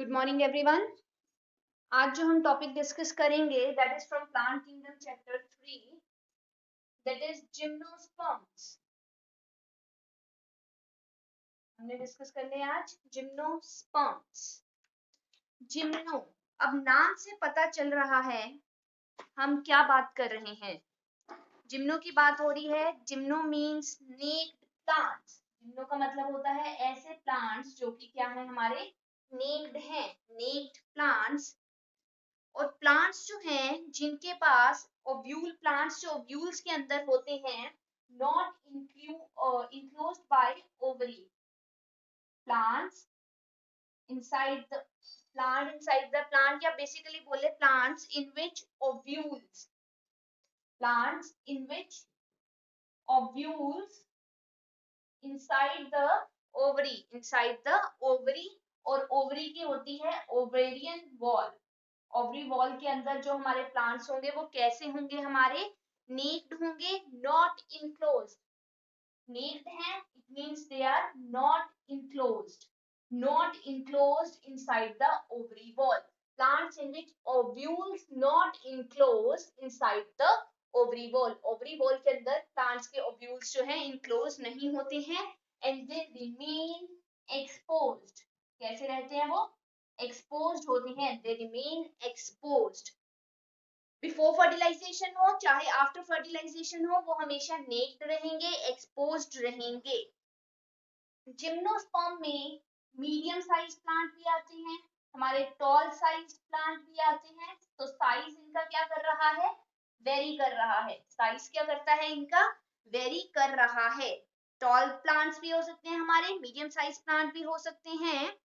Good morning everyone. आज जो हम टॉपिक डिस्कस करेंगे that is from plant kingdom chapter 3, that is gymnosperms. हमने डिस्कस करने हैं आज जिम्नोस्पर्म्स। जिम्नो, अब नाम से पता चल रहा है हम क्या बात कर रहे हैं। जिम्नो की बात हो रही है। Gymno means naked plants. Gymno का मतलब होता है ऐसे प्लांट्स जो कि क्या है, हमारे नेक्ड हैं, नेक्ड प्लांट्स। और प्लांट्स जो हैं जिनके पास ओव्यूल, प्लांट्स जो ओव्यूल्स के अंदर होते हैं, not enclosed bye ovary. Plants inside the plant, या बेसिकली बोले plants in which ovules, plants in which ovules inside the ovary, और ओवरी की होती है ओवेरियन वॉल। ओवरी वॉल के अंदर जो हमारे प्लांट्स होंगे वो कैसे होंगे, हमारे नेक्ड होंगे, नॉट इनक्लोज्ड। नेक्ड हैं, it means they are not enclosed inside the ovary wall. Plants in which ovules not enclosed inside the ovary wall. Ovary wall के अंदर प्लांट्स के ओव्यूल्स जो हैं इनक्लोज नहीं होते हैं, एंड दे रिमेन एक्सपोज्ड। कैसे रहते हैं वो? एक्सपोज्ड होते हैं, they remain exposed. Before fertilization हो चाहे आफ्टर फर्टिलाइजेशन हो, वो हमेशा नेक्ड रहेंगे, एक्सपोज्ड रहेंगे। जिम्नोस्पर्म में मीडियम साइज प्लांट भी आते हैं, हमारे टॉल साइज प्लांट भी आते हैं। तो साइज इनका क्या कर रहा है? वेरी कर रहा है। साइज क्या करता है इनका? वेरी कर रहा है। टॉल प्लांट्स भी हो सकते हैं हमारे, मीडियम साइज प्लांट भी हो सकते हैं।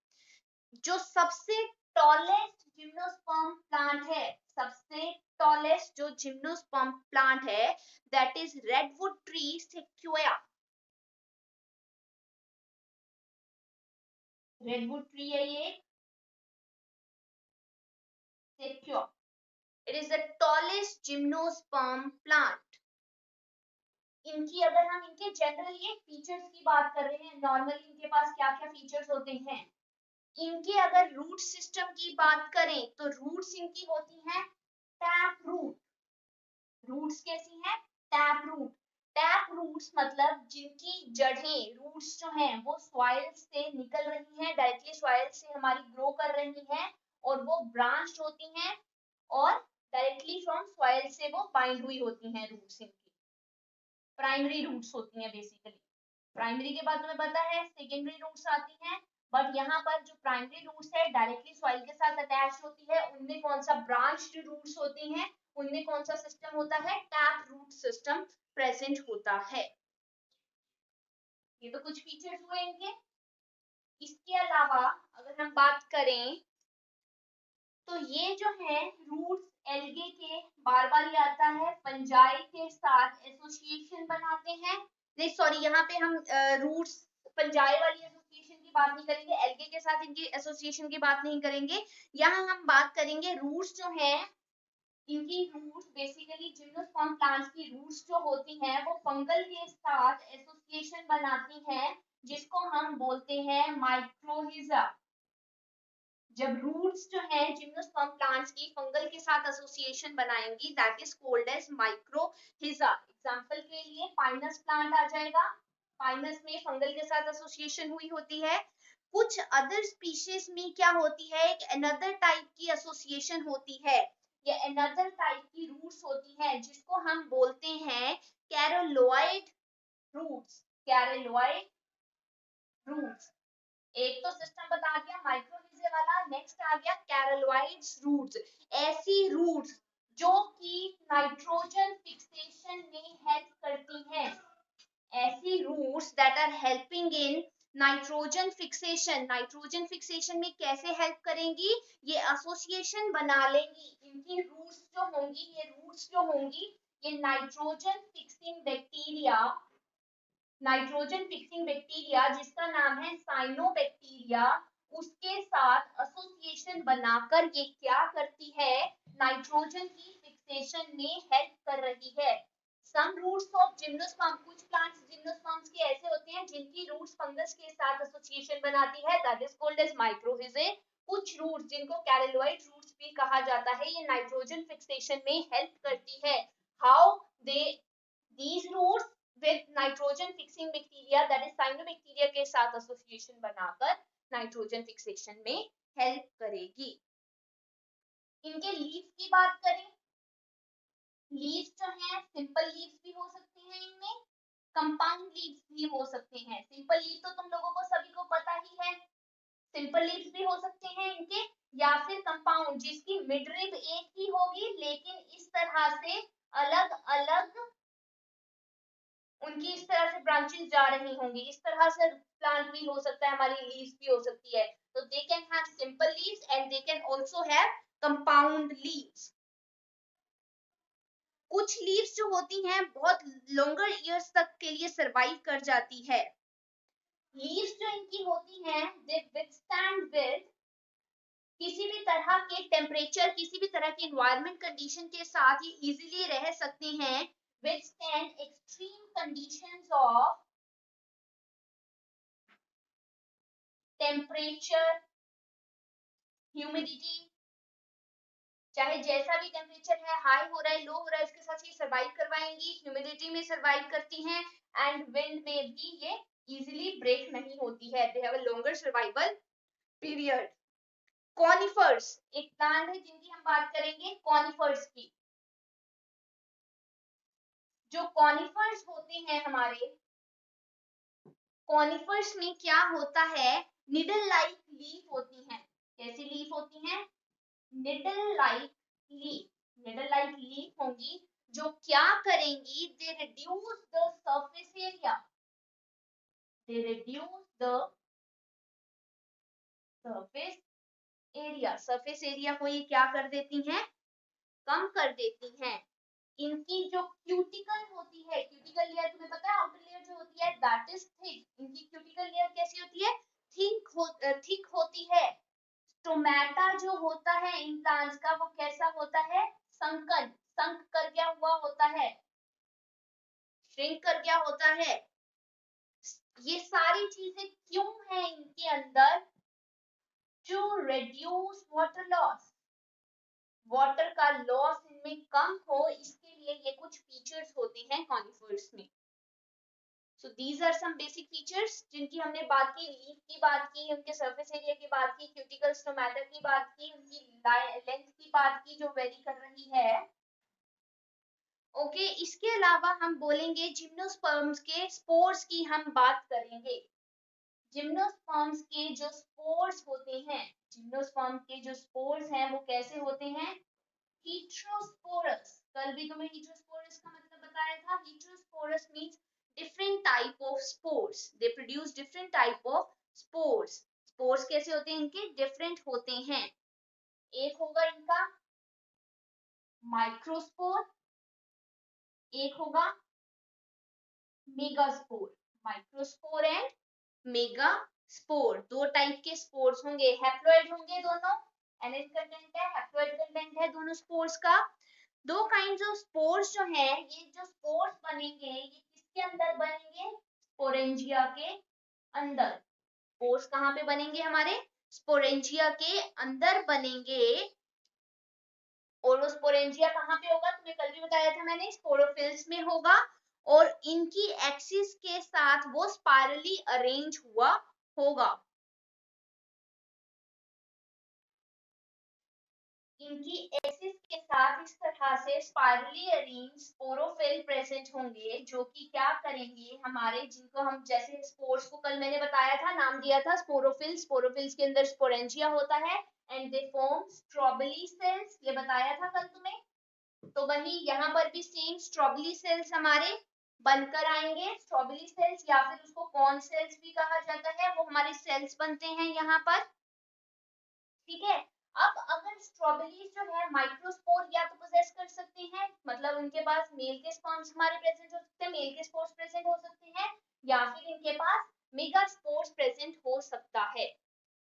जो सबसे टॉलेस्ट जिम्नोस्पर्म प्लांट है, सबसे टॉलेस्ट जो जिम्नोस्पर्म प्लांट है, that is redwood tree sequoia. Redwood tree है ये, सेक्वोया। It is the tallest gymnosperm plant. इनकी अगर हम इनके जनरल ये फीचर्स की बात कर रहे हैं, नॉर्मली इनके पास क्या क्या फीचर्स होते हैं। इनके अगर रूट सिस्टम की बात करें तो रूट्स इनकी होती हैं टैप रूट। रूट्स कैसी हैं? Tap root. टैप रूट्स मतलब जिनकी जड़ें, रूट्स जो हैं वो सॉइल से निकल रही हैं, डायरेक्टली सॉइल से हमारी ग्रो कर रही हैं, और वो ब्रांच्ड होती हैं, और डायरेक्टली फ्रॉम सॉइल से वो बाइंड हुई होती हैं। रूट्स इनकी प्राइमरी रूट्स होती हैं बेसिकली। प्राइमरी के बाद तुम्हें पता है सेकेंडरी रूट्स आती हैं, बट यहाँ पर जो प्राइमरी रूट्स है डायरेक्टली सॉइल के साथ अटैच होती है, उनमें कौन सा ब्रांच्ड रूट्स होती हैं, उनमें कौन सा सिस्टम होता है? टैप रूट सिस्टम प्रेजेंट होता है। ये तो कुछ फीचर्स हुए इनके। इसके अलावा अगर हम बात करें तो ये जो है रूट्स एल्गे के, बार बार ये आता है, फंजाई के साथ एसोसिएशन बनाते हैं। नहीं सॉरी, यहाँ पे हम रूट्स फंजाई वाली एसोसिएशन की बात नहीं करेंगे, एल्गे के साथ इनकी एसोसिएशन की बात नहीं करेंगे। यहाँ हम बात करेंगे रूट्स जो है, इनकी रूट्स बेसिकली जिम्नोस्पर्म प्लांट्स की रूट्स जो होती हैं वो फंगल के साथ एसोसिएशन बनाती हैं, जिसको हम बोलते हैं माइक्रोहिजा। जब रूट्स जो है जिम्नोस्पर्म प्लांट्स की फंगल के साथ एसोसिएशन बनाएंगी, that is called as mycorrhiza. Example के लिए पाइनस प्लांट आ जाएगा, पाइनस में फंगल के साथ एसोसिएशन हुई होती है। कुछ अदर स्पीशीज में क्या होती है, एक अनदर टाइप की एसोसिएशन होती है, या अनदर टाइप की रूट्स होती है, जिसको हम बोलते हैं कैरोलोइड रूट्स। कैरोलोइड रूट्स। एक तो सिस्टम बता दिया माइक्रोहिजे वाला, नेक्स्ट आ गया कैरोलोइड्स रूट्स। ऐसी रूट्स जो कि नाइट्रोजन फिक्सेशन में हेल्प करती हैं, ऐसी roots that are helping in nitrogen fixation. Nitrogen fixation में कैसे हेल्प करेंगी? ये एसोसिएशन बना लेंगी। इनकी रूट्स जो होंगी, ये रूट्स जो होंगी, ये nitrogen fixing bacteria, nitrogen fixing bacteria जिसका नाम है साइनोबैक्टीरिया, उसके साथ एसोसिएशन बनाकर ये क्या करती है? नाइट्रोजन की फिक्सेशन में हेल्प कर रही है। सम रूट्स ऑफ जिम्नोस्पर्म, कुछ प्लांट्स जिम्नोस्पर्म्स के ऐसे होते हैं जिनकी रूट्स फंगस के साथ एसोसिएशन बनाती है, दैट इज कॉल्ड एज माइक्रोहिजे। कुछ रूट्स जिनको कैरिलोइड रूट्स भी कहा जाता है, ये नाइट्रोजन फिक्सेशन में हेल्प करती है। How they these roots with nitrogen fixing bacteria that is cyanobacteria के साथ एसोसिएशन बनाकर नाइट्रोजन फिक्सेशन में हेल्प करेगी। इनके लीव्स की बात करें, लीव्स जो हैं सिंपल लीव्स भी हो सकते हैं, इनमें कंपाउंड लीव्स भी हो सकते हैं। सिंपल लीव तो तुम लोगों को सभी को पता ही है, सिंपल लीव्स भी हो सकते हैं इनके, या फिर कंपाउंड जिसकी मिडरिब एक ही होगी लेकिन इस तरह से अलग अलग उनकी इस तरह से ब्रांचेस जा रही होंगी, इस तरह से प्लांट भी हो सकता है, हमारी लीव्स भी हो सकती है। तो they can have simple leaves and they can also have compound leaves. कुछ लीव्स जो होती हैं बहुत लॉन्गर ईयर्स तक के लिए सरवाइव कर जाती है। लीव्स जो इनकी होती हैं दे विथस्टैंड विद किसी भी तरह के टेम्परेचर, किसी भी तरह के एनवायरमेंट कंडीशन के साथ ये इजीली रह सकते हैं। Withstand extreme conditions of temperature, humidity, चाहे जैसा भी टेम्परेचर है, हाई हो रहा है, लो हो रहा है, इसके साथ ये सर्वाइव करवाएंगी। ह्यूमिडिटी में सर्वाइव करती हैं एंड विंड में भी ये इजीली ब्रेक नहीं होती है। They have a longer survival period. Conifers एक प्लांट है जिनकी हम बात करेंगे, कॉनिफर्स की। जो कॉनिफर्स होते हैं हमारे, कॉनिफर्स में क्या होता है, निडल लाइक लीफ होती हैं। कैसी लीफ होती हैं? Needle like leaf, needle like leaf होंगी जो क्या करेंगी, they reduce the surface area, they reduce the surface area, surface area को ये क्या कर देती हैं, कम कर देती हैं। इनकी जो क्यूटिकल होती है, क्यूटिकल लेयर तुम्हें पता है, आउटर लेयर जो होती है दैट इज थिक। इनकी क्यूटिकल लेयर कैसी होती है, थिक होती है। स्टोमेटा जो होता है इन प्लांट्स का वो कैसा होता है, संकन, संक कर गया हुआ होता है, श्रिंक कर गया होता है। ये सारी चीजें क्यों है इनके अंदर, to reduce water loss, water का लॉस इनमें कम हो, इसके लिए ये कुछ फीचर्स होते हैं कॉनिफर्स में। So these are some basic features जिनकी हमने बात की, लीफ की बात की, उनके सरफेस एरिया की बात की, क्यूटिकल स्टोमेटा की बात की, उनकी लेंथ की बात की जो वेरी कर रही है। ओके, इसके अलावा हम बोलेंगे जिम्नोस्पर्म्स के स्पोर्स की हम बात करेंगे। जिम्नोस्पर्म्स के जो स्पोर्स होते हैं, जिम्नोस्पर्म के जो स्पोर्स हैं वो कैसे होते हैं, हेटेरोस्पोरस। कल भी तुम्हें हेटेरोस्पोरस का मतलब बताया था। Heterosporous means different type of spores, they produce different type of spores। spores कैसे होते हैं इनके, different होते हैं। एक होगा इनका माइक्रोस्पोर, एक होगा मेगास्पोर। माइक्रोस्पोर एंड मेगास्पोर, दो टाइप के स्पोर्स होंगे, हैप्लॉइड होंगे दोनों, NH कंटेंट है, हैप्लॉइड कंटेंट है दोनों स्पोर्स का। दो काइंड्स ऑफ स्पोर्स जो है, ये जो स्पोर्स बनेंगे ये किसके अंदर बनेंगे, स्पोरेंजिया के अंदर। स्पोर्स कहाँ पे बनेंगे हमारे, स्पोरेंजिया के अंदर बनेंगे। और वो स्पोरेंजिया कहाँ पे होगा, तुम्हें कल भी बताया था मैंने, स्पोरोफिल्स में होगा। और इनकी एक्सिस के साथ वो स्पाइरली अरेंज हुआ होगा। इनकी एक्सिस के साथ इस तरह से स्पाइरली अरेंज स्पोरोफिल प्रेजेंट होंगे, जो कि क्या करेंगे हमारे, जिनको हम जैसे स्पोर्स को कल मैंने बताया था, नाम दिया था स्पोरोफिल। स्पोरोफिल्स के अंदर स्पोरेंजिया होता है and they form strawberry cells, ये बताया था कल तुम्हें। तो वही यहाँ पर भी सेम स्ट्रॉबेरी सेल्स हमारे बनकर आएंगे, स्ट्रॉबेरी सेल्स या फिर उसको कॉर्न सेल्स भी कहा जाता है, वो हमारे सेल्स बनते हैं यहाँ पर। ठीक है, अब अगर स्ट्रॉबेरीज जो है माइक्रोस्पोर या तो पोजेस कर सकते हैं, मतलब उनके पास मेल के स्पर्म्स हमारे प्रेजेंट हो सकते हैं, मेल के स्पोर्स प्रेजेंट हो सकते हैं, या फिर इनके पास मेगा स्पोर्स प्रेजेंट हो सकता है।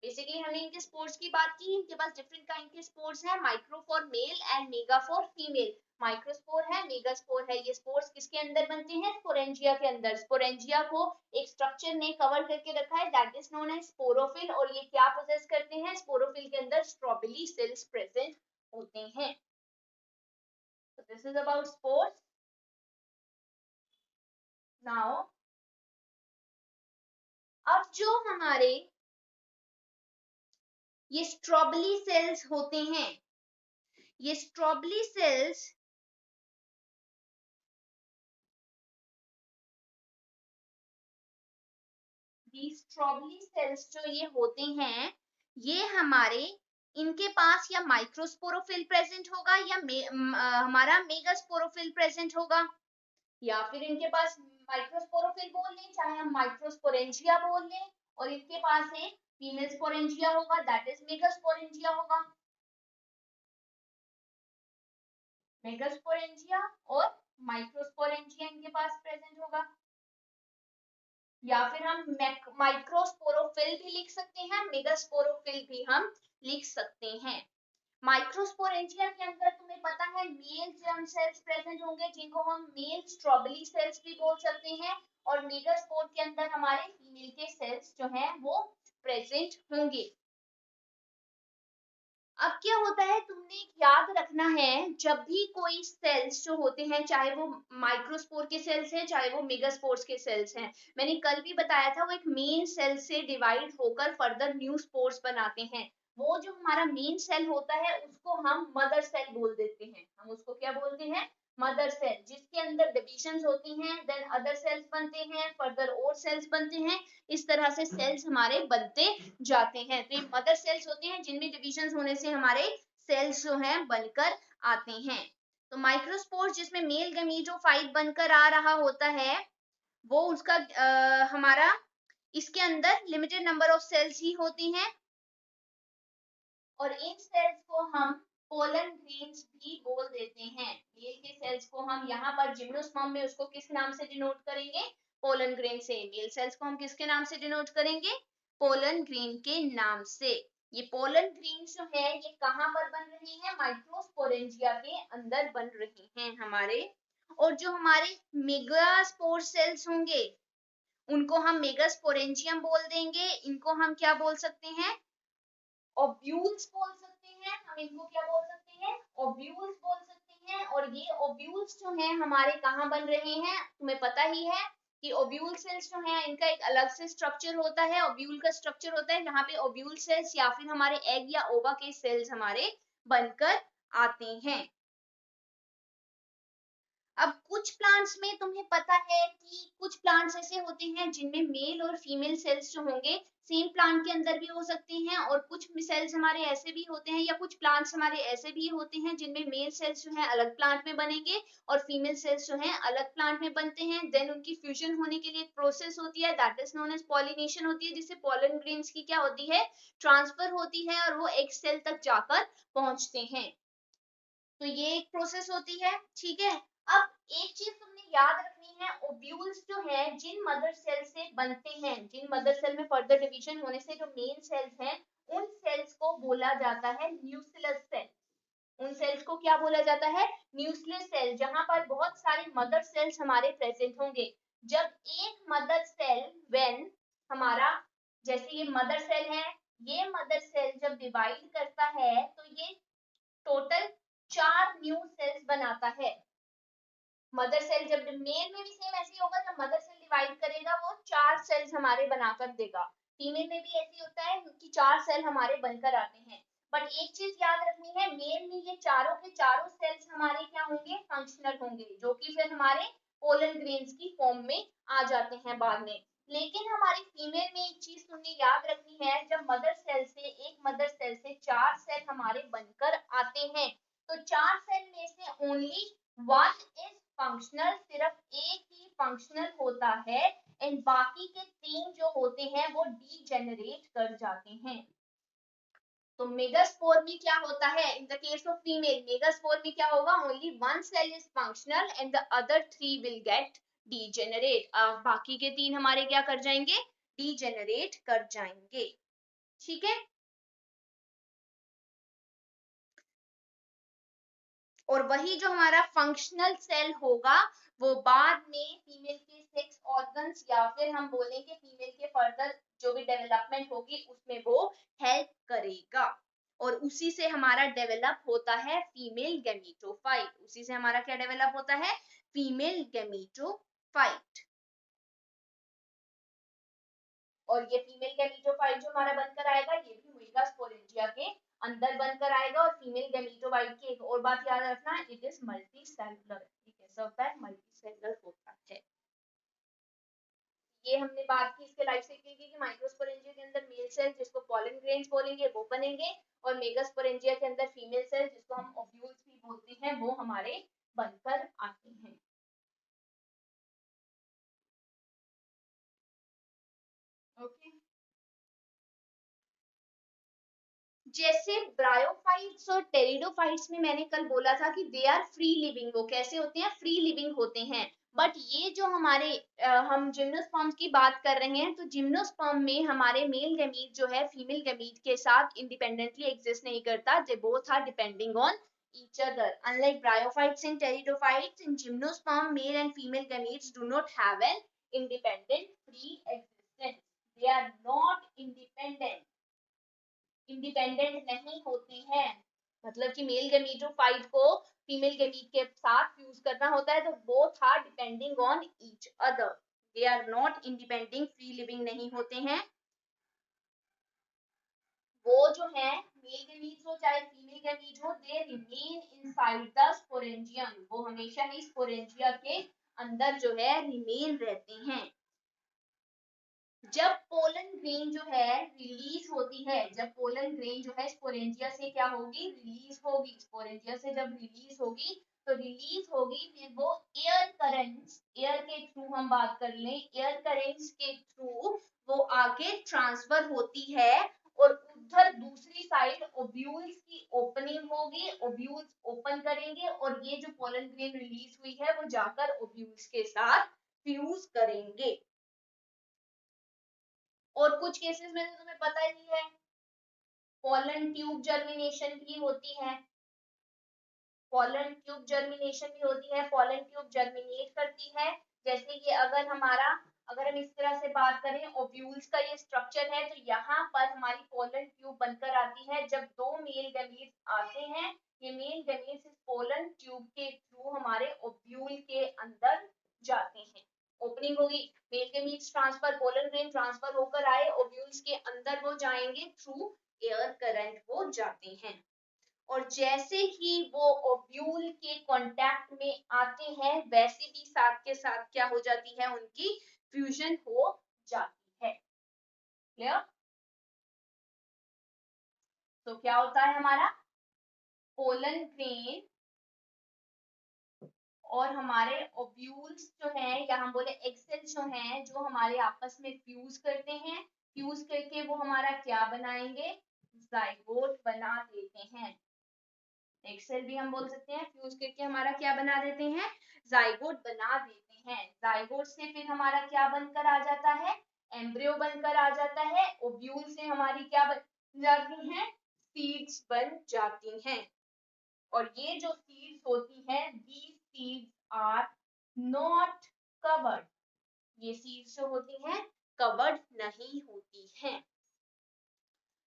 बेसिकली हमने इनके स्पोर्स की बात की, इनके पास डिफरेंट काइंड के स्पोर्स हैं, micro for male and mega for female. Microspore है, मेगास्पोर है, ये स्पोर्स किसके अंदर बनते हैं, स्पोरेंजिया के अंदर। स्पोरेंजिया को एक स्ट्रक्चर ने कवर करके रखा है that is known as sporophyll, और ये क्या पोजेस करते सकते हैं स्पोरोफिल के अंदर स्ट्रॉबेरी सेल्स प्रेजेंट होते हैं। So this is about spores. Now, अब जो हमारे ये स्ट्रॉबेरी सेल्स होते हैं, ये स्ट्रॉबेरी सेल्स जो ये होते हैं, ये हमारे इनके पास या माइक्रोस्पोरोफिल प्रेजेंट होगा या हमारा मेगास्पोरोफिल प्रेजेंट होगा, या फिर इनके पास माइक्रोस्पोरोफिल बोल लें, चाहे हम माइक्रोस्पोरेंजिया बोल लें, और इनके पास एक फीमेल स्पोरेंजिया होगा, दैट इज मेगास्पोरेंजिया होगा। मेगास्पोरेंजिया और माइक्रोस्पोरेंजिया इनके पास प्रेजेंट होगा, या फिर हम माइक्रोस्पोरोफिल भी लिख सकते हैं, मेगास्पोरोफिल भी हम लिख सकते हैं। माइक्रोस्पोरेंजिया के अंदर तुम्हें पता है मेल जर्म सेल्स प्रेजेंट होंगे, जिनको हम मेल स्ट्रॉबेरी सेल्स भी बोल सकते हैं, और मेगास्पोर के अंदर हमारे फीमेल के सेल्स जो हैं वो प्रेजेंट होंगे। अब क्या होता है, तुमने याद रखना है, जब भी कोई सेल्स जो होते हैं, चाहे वो माइक्रोस्पोर के सेल्स हैं, चाहे वो मेगास्पोर्स के सेल्स हैं, मैंने कल भी बताया था, वो एक मेन सेल से डिवाइड होकर फर्दर न्यू स्पोर्स बनाते हैं। वो जो हमारा मेन सेल होता है उसको हम मदर सेल बोल देते हैं। हम उसको क्या बोलते हैं? मदर सेल, जिसके अंदर डिविजन्स होती हैं, देन अदर सेल्स बनते हैं, फर्दर और सेल्स बनते हैं, इस तरह से सेल्स हमारे बनते जाते हैं। तो ये मदर सेल्स होते हैं जिनमें डिविजन्स होने से हमारे सेल्स जो हैं बनकर आते हैं। तो माइक्रोस्पोर जिसमें मेल गैमीटोफाइट बनकर आ रहा होता है, वो उसका हमारा इसके अंदर लिमिटेड नंबर ऑफ सेल्स ही होती हैं, और इन सेल्स को हम पोलन ग्रेन्स भी बोल देते हैं। मेल के सेल्स को हम यहाँ पर जिम्नोस्पर्म में उसको किस नाम से डिनोट करेंगे? पोलन ग्रेन से। मेल सेल्स को हम किसके नाम से डिनोट करेंगे? पोलन ग्रेन के नाम से। ये पोलन ग्रेन जो है ये कहाँ पर बन रही है? माइक्रोस्पोरेंजिया के अंदर बन रही हैं हमारे। और जो हमारे मेगास्पोर सेल्स होंगे उनको हम मेगास्पोरेंजियम बोल देंगे। इनको हम क्या बोल सकते हैं? ओब्यूल्स बोल सकते हैं। हम इनको क्या बोल सकते हैं? ओब्यूल्स बोल सकते हैं। और ये ओब्यूल्स जो हैं हमारे कहाँ बन रहे हैं? तुम्हें पता ही है कि ओब्यूल सेल्स जो हैं इनका एक अलग से स्ट्रक्चर होता है। ओब्यूल का स्ट्रक्चर होता है जहाँ पे ओब्यूल सेल्स या फिर हमारे एग या ओवा के सेल्स हमारे बनकर आते हैं। अब कुछ प्लांट्स में तुम्हें पता है कि कुछ प्लांट्स ऐसे होते हैं जिनमें मेल और फीमेल सेल्स जो होंगे सेम प्लांट के अंदर भी हो सकते हैं, और कुछ सेल्स हमारे ऐसे भी होते हैं, या कुछ प्लांट्स हमारे ऐसे भी होते हैं जिनमें मेल सेल्स जो है अलग प्लांट में बनेंगे और फीमेल सेल्स जो है अलग प्लांट में बनते हैं। देन उनकी फ्यूजन होने के लिए एक प्रोसेस होती है, that is known as pollination होती है, जिससे पॉलन ग्रेन्स की क्या होती है? ट्रांसफर होती है, और वो एक सेल तक जाकर पहुंचते हैं। तो ये एक प्रोसेस होती है, ठीक है। अब एक चीज तुमने याद रखनी है, ओव्यूल्स जो है जिन मदर सेल से बनते हैं, जिन मदर सेल में फर्दर डिवीजन होने से जो मेन सेल्स हैं, उन सेल्स को बोला जाता है न्यूक्लियस सेल। उन सेल्स को क्या बोला जाता है? न्यूक्लियस सेल, जहां पर बहुत सारे मदर सेल्स हमारे प्रेजेंट होंगे। जब एक मदर सेल व्हेन हमारा, जैसे ये मदर सेल है, ये मदर सेल जब डिवाइड करता है तो ये टोटल 4 न्यू सेल्स बनाता है। मदर सेल जब मेल में भी सेम ऐसे ही होगा, जब मदर सेल डिवाइड करेगा वो 4 सेल्स हमारे बनाकर देगा। फीमेल में भी ऐसे होता है कि 4 सेल हमारे बनकर आते हैं। बट एक चीज याद रखनी है, मेल में ये चारों के चारों सेल्स हमारे क्या होंगे? फंक्शनल होंगे, जो कि फिर हमारे पोलन ग्रेन्स की फॉर्म में आ जाते हैं बाद में। लेकिन हमारी फीमेल में एक चीज तुमने याद रखनी है, जब मदर सेल से एक मदर सेल से 4 सेल हमारे बनकर आते हैं, तो 4 सेल में से ओनली 1 इज फंक्शनल, सिर्फ एक ही फंक्शनल होता है, एंड बाकी के 3 जो होते हैं वो डीजेनरेट कर जाते हैं। तो मेगास्पोर में क्या होता है? In the case of female megaspore में क्या होगा? Only 1 cell is functional and the other 3 will get degenerate. बाकी के 3 हमारे क्या कर जाएंगे? डीजेनरेट कर जाएंगे, ठीक है। और वही जो हमारा फंक्शनल सेल होगा वो बाद में फीमेल के सेक्स ऑर्गन्स या फिर हम बोलेंगे फीमेल के फर्दर जो भी डेवलपमेंट होगी उसमें वो हेल्प करेगा। करेगा और उसी से हमारा डेवलप होता है फीमेल गैमीटोफाइट। उसी से हमारा क्या डेवलप होता है? Female gametophyte. और ये फीमेल गैमीटोफाइट जो हमारा बनकर आएगा ये भी मेगा स्पोरेंजिया के अंदर बनकर आएगा। और फीमेल गैमीटोफाइट की एक और बात याद रखना, इट इज मल्टी सेलुलर। कैसा होता है? मल्टी सेलुलर होता है। ये हमने बात की इसके लाइफ साइकिल की कि माइक्रोस्पोरेंजिया के अंदर मेल सेल जिसको पोलन ग्रेन्स बोलेंगे वो बनेंगे और मेगास्पोरेंजिया के अंदर फीमेल सेल जिसको हम ओव्यूल्स भी बोलते हैं वो हमारे बनकर आते हैं। ओके। जैसे ब्रायोफाइट्स और टेरिडोफाइट्स में मैंने कल बोला था कि दे आर फ्री लिविंग। वो कैसे होते हैं? फ्री लिविंग होते हैं। बट ये जो हमारे हम जिम्नोस्पर्म की बात कर रहे हैं, तो जिम्नोस्पर्म में हमारे मेल गैमीट जो है फीमेल गैमीट के साथ इंडिपेंडेंटली एग्जिस्ट नहीं करता। They both are depending on each other. Unlike bryophytes and pteridophytes, in gymnosperm, male and female gametes do not have an independent free existence. They are not independent. Independent नहीं होते हैं। मतलब कि male gametophyte को female gamete के साथ fuse करना होता है, तो both are depending on each other. They are not independent, free living नहीं होते हैं। वो जो है मेल गैमीट हो चाहे फीमेल गैमीट हो, they remain inside the sporangium. वो हमेशा ही स्पोरेंजिया के अंदर जो है रिमेन रहते हैं। जब पोलन ग्रेन जो है रिलीज होती है, जब पोलन ग्रेन जो है स्पोरेंजिया से क्या होगी? रिलीज होगी। स्पोरेंजिया से जब रिलीज होगी तो रिलीज होगी फिर वो एयर करंट्स, एयर के थ्रू हम बात कर लें, एयर करंट्स के थ्रू वो आगे ट्रांसफर होती है और उधर दूसरी साइड ओव्यूल्स की ओपनिंग होगी। ओव्यूल्स ओपन करेंगे और ये जो पोलन ग्रेन रिलीज हुई है वो जाकर ओव्यूल्स के साथ फ्यूज करेंगे। और कुछ केसेस में तो तुम्हें पता ही है पोलन ट्यूब जर्मिनेशन भी होती है। पोलन ट्यूब जर्मिनेशन भी होती है। पोलन ट्यूब जर्मिनेट करती है। जैसे कि अगर हम इस तरह से बात करें, ओव्यूल्स का ये स्ट्रक्चर है, तो यहाँ पर हमारी पोलन ट्यूब बनकर आती है। जब दो मेल गैमीट्स आते हैं, ये मेल गैमीट्स इस पोलन ट्यूब के थ्रू हमारे ओव्यूल के अंदर जाते हैं। ओपनिंग होगी, male gametes transfer, pollen grain transfer होकर आए, ओव्यूल्स के अंदर वो जाएंगे, थ्रू एयर करंट वो जाते हैं। और जैसे ही वो ओव्यूल के कांटेक्ट में आते हैं वैसे ही साथ के साथ क्या हो जाती है? उनकी फ्यूजन हो जाती है। क्लियर? तो क्या होता है हमारा पोलन ग्रेन और हमारे ओव्यूल्स जो है या हम बोले एग सेल्स जो हैं जो हमारे आपस में फ्यूज करते हैं, फ्यूज करके वो हमारा क्या बनाएंगे? जाइगोट बना देते हैं। एग सेल भी हम बोल सकते हैं, फ्यूज करके हमारा क्या बना देते हैं? जाइगोट बना देते हैं। जाइगोट से फिर हमारा क्या बनकर आ जाता है? एम्ब्रियो बनकर आ जाता है। ओव्यूल से हमारी क्या बन जाती हैं? सीड्स बन जाती हैं। और ये जो सीड्स होती हैं, these seeds are not covered. ये सीड्स जो होती हैं कवर्ड नहीं होती हैं।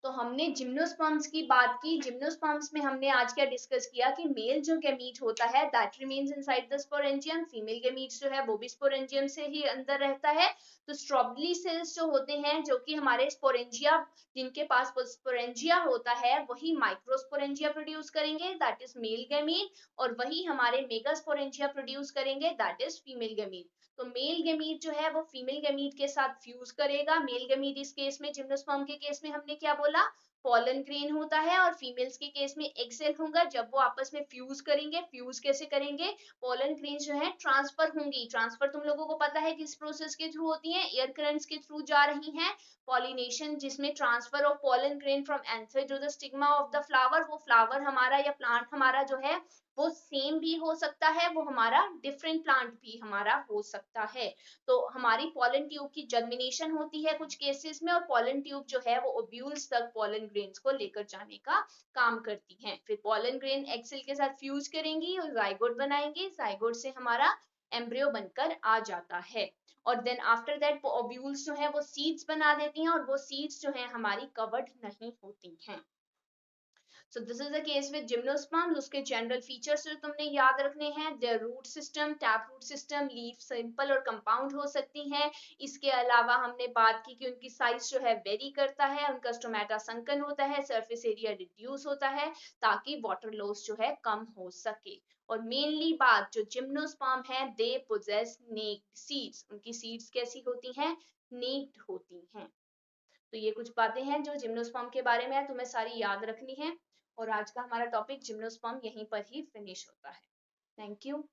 तो हमने जिम्नोस्पर्म्स की बात की। जिम्नोस्पर्म्स में हमने आज क्या डिस्कस किया कि मेल जो गैमीट होता है that remains inside the sporangium, female gamete जो है वो भी स्पोरेंजियम से ही अंदर रहता है। तो स्ट्रॉबली सेल्स जो होते हैं जो कि हमारे स्पोरेंजिया, जिनके पास स्पोरेंजिया होता है वही माइक्रोस्पोरेंजिया प्रोड्यूस करेंगे दैट इज मेल गैमीट, और वही हमारे मेगास्पोरेंजिया प्रोड्यूस करेंगे दैट इज फीमेल गैमीट। तो मेल गैमीट जो है वो फीमेल गैमीट के साथ फ्यूज करेगा। मेल गैमीट इस केस में, जिम्नोस्पर्म के केस में हमने क्या बोला? पोलन ग्रेन होता है, और फीमेल्स के केस में एग सेल होगा। जब वो आपस में फ्यूज करेंगे, फ्यूज कैसे करेंगे? पोलन ग्रेन जो है ट्रांसफर होंगी। ट्रांसफर तुम लोगों को पता है किस प्रोसेस के थ्रू होती है? एयर करंट्स के थ्रू जा रही हैं। पॉलिनेशन, जिसमें transfer of pollen grain from anther to the stigma of the flower. वो फ्लावर हमारा या प्लांट हमारा जो है वो सेम भी हो सकता है, वो हमारा डिफरेंट प्लांट भी हमारा हो सकता है। तो हमारी पोलन ट्यूब की जर्मिनेशन होती है कुछ केसेस में, और पोलन ट्यूब जो है वो ओव्यूल्स तक पोलन ग्रेन्स को लेकर जाने का काम करती हैं। फिर पोलन ग्रेन एग सेल के साथ फ्यूज करेंगी और जाइगोट बनाएंगे। जाइगोट से हमारा एम्ब्रियो बनकर आ जाता है। और देन आफ्टर दैट वो ओव्यूल्स जो है वो सीड्स बना देती हैं, और वो सीड्स जो है हमारी कवर्ड नहीं होती हैं। So this is the case with gymnosperms. उसके general features जो तुमने याद रखने हैं, their root system, taproot system, leaf simple और compound हो सकती हैं। इसके अलावा हमने बात की कि उनकी साइज जो है वेरी करता है, उनका स्टोमेटा संकन होता है, सरफेस एरिया रिड्यूस होता है ताकि वाटर लॉस जो है कम हो सके। और मेनली बात जो जिम्नोस्पर्म है, दे पोजेस नेक्ड सीड्स, उनकी सीड्स कैसी होती हैं, नेक्ड होती हैं। तो ये कुछ बातें हैं जो जिम्नोस्पर्म के बारे में है, तुम्हें सारी याद रखनी है। और आज का हमारा टॉपिक जिम्नोस्पर्म यहीं पर ही फिनिश होता है। Thank you.